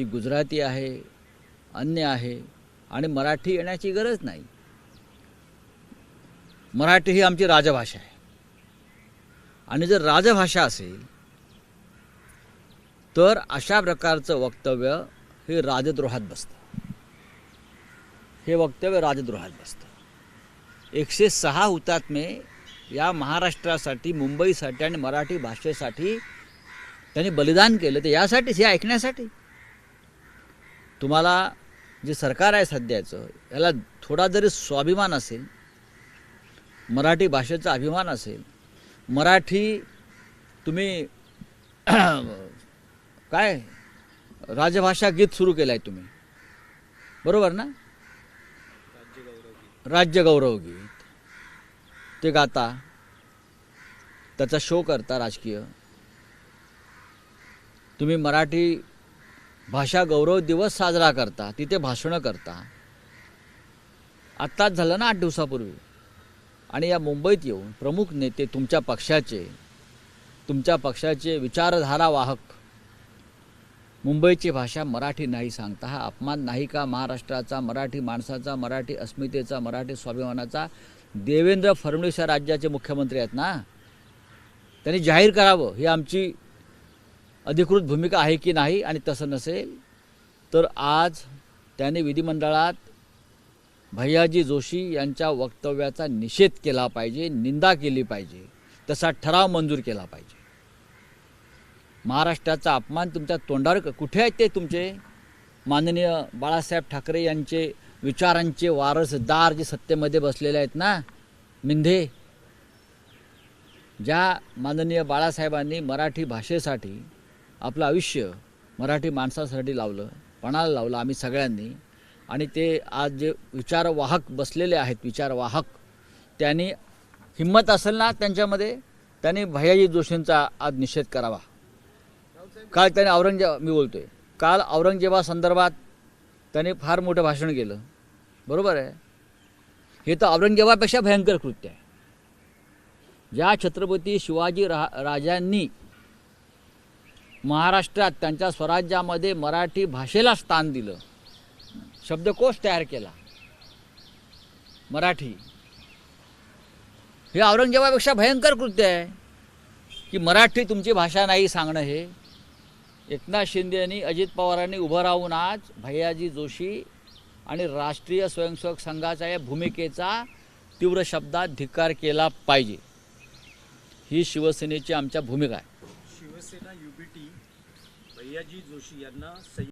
ती गुजराती आहे, अन्य आहे आणि मराठी येण्याची गरज नाही. मराठी ही आमची राजभाषा आहे आणि जर राजभाषा असेल तर अशा प्रकारचं वक्तव्य हे राजद्रोहात बसतं. हे वक्तव्य राजद्रोहात बसतं. 106 हुतात्मे या महाराष्ट्रासाठी, मुंबईसाठी आणि मराठी भाषेसाठी त्यांनी बलिदान केलं. ते यासाठीच, हे ऐकण्यासाठी. तुम्हाला जे सरकार आहे सध्याचं, याला थोडा जरी स्वाभिमान असेल, मराठी भाषेचा अभिमान असेल, मराठी तुम्ही काय राजभाषा गीत सुरू केलं आहे तुम्ही, बरोबर ना? राज्यगौरव गीत ते गाता, त्याचा शो करता राजकीय. तुम्ही मराठी भाषा गौरव दिवस साजरा करता, तिथे भाषणं करता. आत्ताच झालं ना 8 दिवसापूर्वी. आणि या मुंबईत येऊन प्रमुख नेते तुमच्या पक्षाचे विचारधारा वाहक मुंबईची भाषा मराठी नाही सांगता. हा अपमान नाही का महाराष्ट्राचा, मराठी माणसाचा, मराठी अस्मितेचा, मराठी स्वाभिमानाचा? देवेंद्र फडणवीस या राज्याचे मुख्यमंत्री आहेत ना, त्यांनी जाहीर करावं ही आमची अधिकृत भूमिका आहे की नाही. आणि तसं नसेल तर आज त्यांनी विधिमंडळात भैयाजी जोशी यांच्या वक्तव्याचा निषेध केला पाहिजे, निंदा केली पाहिजे, तसा ठराव मंजूर केला पाहिजे. महाराष्ट्राचा अपमान तुमच्या तोंडावर कुठे आहेत ते तुमचे माननीय बाळासाहेब ठाकरे यांचे विचारांचे वारसदार जे सत्तेमध्ये बसलेले आहेत ना, मिंधे. ज्या माननीय बाळासाहेबांनी मराठी भाषेसाठी आपलं आयुष्य मराठी माणसासाठी लावलं, पणाला लावलं आम्ही सगळ्यांनी. आणि ते आज जे विचारवाहक बसलेले आहेत, विचारवाहक, त्यांनी हिम्मत असेल ना त्यांच्यामध्ये, त्यांनी भैयाजी जोशींचा आज निषेध करावा. काल त्यांनी काल औरंगजेबासंदर्भात त्यांनी फार मोठं भाषण केलं, बरोबर आहे. हे तर औरंगजेबापेक्षा भयंकर कृत्य आहे. ज्या छत्रपती शिवाजी राजांनी महाराष्ट्रात त्यांच्या स्वराज्यामध्ये मराठी भाषेला स्थान दिलं, शब्दकोश तयार केला मराठी, हे औरंगजेबापेक्षा भयंकर कृत्य आहे की मराठी तुमची भाषा नाही सांगणं. हे एकनाथ शिंदे यांनी, अजित पवारांनी उभं राहून आज भैयाजी जोशी आणि राष्ट्रीय स्वयंसेवक संघाच्या या भूमिकेचा तीव्र शब्दात धिक्कार केला पाहिजे. ही शिवसेनेची आमच्या भूमिका आहे. शिवसेना युबीटी भैयाजी जोशी यांना